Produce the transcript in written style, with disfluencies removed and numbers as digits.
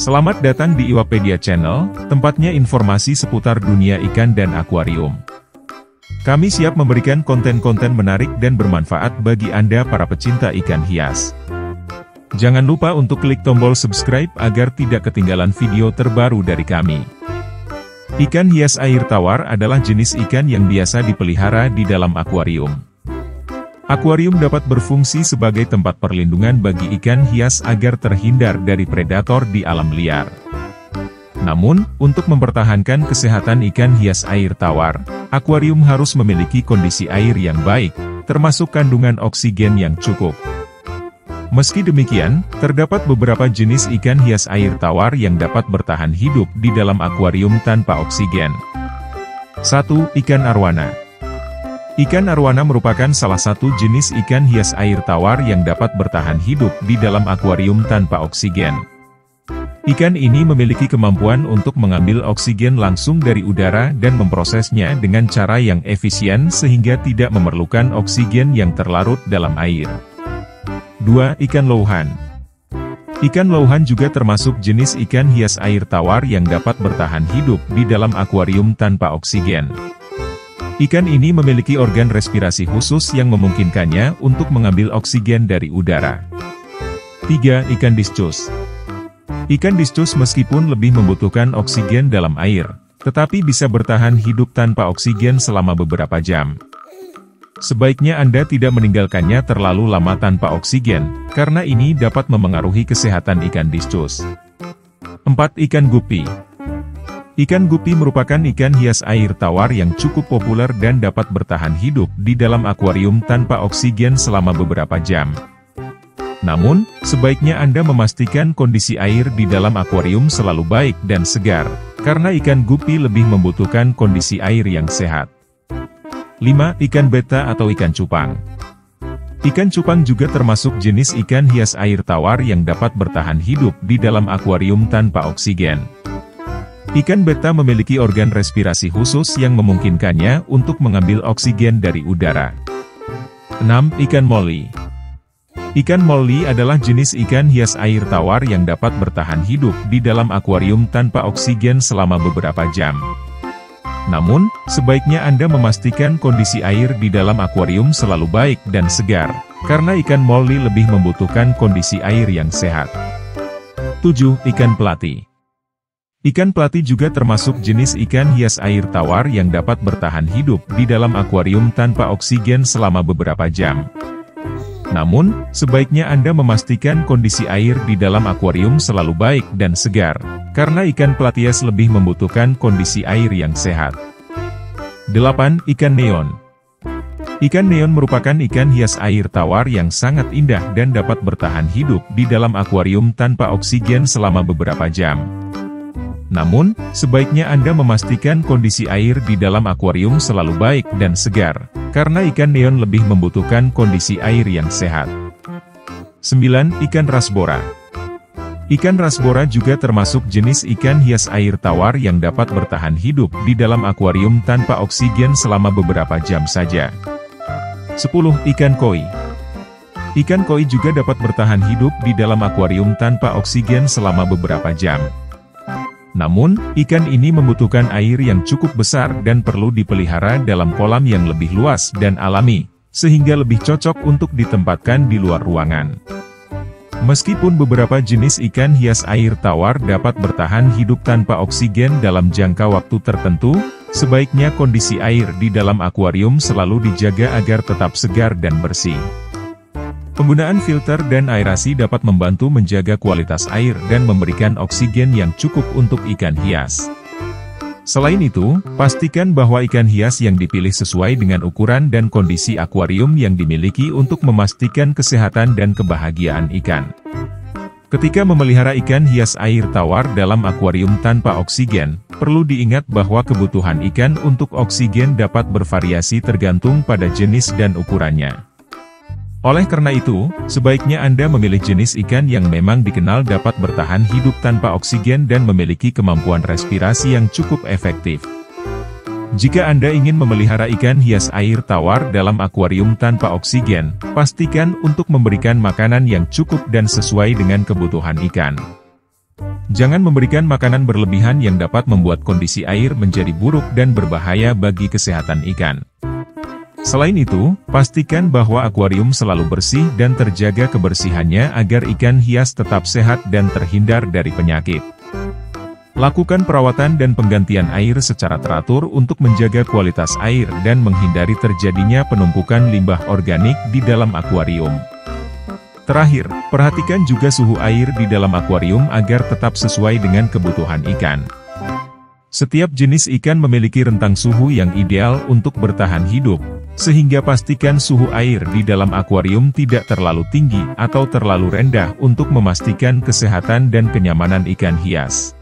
Selamat datang di Iwapedia Channel, tempatnya informasi seputar dunia ikan dan akuarium. Kami siap memberikan konten-konten menarik dan bermanfaat bagi Anda para pecinta ikan hias. Jangan lupa untuk klik tombol subscribe agar tidak ketinggalan video terbaru dari kami. Ikan hias air tawar adalah jenis ikan yang biasa dipelihara di dalam akuarium. Akuarium dapat berfungsi sebagai tempat perlindungan bagi ikan hias agar terhindar dari predator di alam liar. Namun, untuk mempertahankan kesehatan ikan hias air tawar, akuarium harus memiliki kondisi air yang baik, termasuk kandungan oksigen yang cukup. Meski demikian, terdapat beberapa jenis ikan hias air tawar yang dapat bertahan hidup di dalam akuarium tanpa oksigen. 1. Ikan arwana. Ikan arwana merupakan salah satu jenis ikan hias air tawar yang dapat bertahan hidup di dalam akuarium tanpa oksigen. Ikan ini memiliki kemampuan untuk mengambil oksigen langsung dari udara dan memprosesnya dengan cara yang efisien sehingga tidak memerlukan oksigen yang terlarut dalam air. 2. Ikan louhan. Ikan louhan juga termasuk jenis ikan hias air tawar yang dapat bertahan hidup di dalam akuarium tanpa oksigen. Ikan ini memiliki organ respirasi khusus yang memungkinkannya untuk mengambil oksigen dari udara. 3. Ikan discus. Ikan discus meskipun lebih membutuhkan oksigen dalam air, tetapi bisa bertahan hidup tanpa oksigen selama beberapa jam. Sebaiknya Anda tidak meninggalkannya terlalu lama tanpa oksigen, karena ini dapat memengaruhi kesehatan ikan discus. 4. Ikan gupi. Ikan gupi merupakan ikan hias air tawar yang cukup populer dan dapat bertahan hidup di dalam akuarium tanpa oksigen selama beberapa jam. Namun, sebaiknya Anda memastikan kondisi air di dalam akuarium selalu baik dan segar, karena ikan gupi lebih membutuhkan kondisi air yang sehat. 5. Ikan beta atau ikan cupang. Ikan cupang juga termasuk jenis ikan hias air tawar yang dapat bertahan hidup di dalam akuarium tanpa oksigen. Ikan beta memiliki organ respirasi khusus yang memungkinkannya untuk mengambil oksigen dari udara. 6. Ikan molly. Ikan molly adalah jenis ikan hias air tawar yang dapat bertahan hidup di dalam akuarium tanpa oksigen selama beberapa jam. Namun, sebaiknya Anda memastikan kondisi air di dalam akuarium selalu baik dan segar, karena ikan molly lebih membutuhkan kondisi air yang sehat. 7. Ikan pelati. Ikan pelati juga termasuk jenis ikan hias air tawar yang dapat bertahan hidup di dalam akuarium tanpa oksigen selama beberapa jam. Namun, sebaiknya Anda memastikan kondisi air di dalam akuarium selalu baik dan segar, karena ikan pelatias lebih membutuhkan kondisi air yang sehat. 8. Ikan neon. Ikan neon merupakan ikan hias air tawar yang sangat indah dan dapat bertahan hidup di dalam akuarium tanpa oksigen selama beberapa jam. Namun, sebaiknya Anda memastikan kondisi air di dalam akuarium selalu baik dan segar, karena ikan neon lebih membutuhkan kondisi air yang sehat. 9. Ikan rasbora. Ikan rasbora juga termasuk jenis ikan hias air tawar yang dapat bertahan hidup di dalam akuarium tanpa oksigen selama beberapa jam saja. 10. Ikan koi. Ikan koi juga dapat bertahan hidup di dalam akuarium tanpa oksigen selama beberapa jam. Namun, ikan ini membutuhkan air yang cukup besar dan perlu dipelihara dalam kolam yang lebih luas dan alami, sehingga lebih cocok untuk ditempatkan di luar ruangan. Meskipun beberapa jenis ikan hias air tawar dapat bertahan hidup tanpa oksigen dalam jangka waktu tertentu, sebaiknya kondisi air di dalam akuarium selalu dijaga agar tetap segar dan bersih. Penggunaan filter dan aerasi dapat membantu menjaga kualitas air dan memberikan oksigen yang cukup untuk ikan hias. Selain itu, pastikan bahwa ikan hias yang dipilih sesuai dengan ukuran dan kondisi akuarium yang dimiliki untuk memastikan kesehatan dan kebahagiaan ikan. Ketika memelihara ikan hias air tawar dalam akuarium tanpa oksigen, perlu diingat bahwa kebutuhan ikan untuk oksigen dapat bervariasi tergantung pada jenis dan ukurannya. Oleh karena itu, sebaiknya Anda memilih jenis ikan yang memang dikenal dapat bertahan hidup tanpa oksigen dan memiliki kemampuan respirasi yang cukup efektif. Jika Anda ingin memelihara ikan hias air tawar dalam akuarium tanpa oksigen, pastikan untuk memberikan makanan yang cukup dan sesuai dengan kebutuhan ikan. Jangan memberikan makanan berlebihan yang dapat membuat kondisi air menjadi buruk dan berbahaya bagi kesehatan ikan. Selain itu, pastikan bahwa akuarium selalu bersih dan terjaga kebersihannya agar ikan hias tetap sehat dan terhindar dari penyakit. Lakukan perawatan dan penggantian air secara teratur untuk menjaga kualitas air dan menghindari terjadinya penumpukan limbah organik di dalam akuarium. Terakhir, perhatikan juga suhu air di dalam akuarium agar tetap sesuai dengan kebutuhan ikan. Setiap jenis ikan memiliki rentang suhu yang ideal untuk bertahan hidup, sehingga pastikan suhu air di dalam akuarium tidak terlalu tinggi atau terlalu rendah untuk memastikan kesehatan dan kenyamanan ikan hias.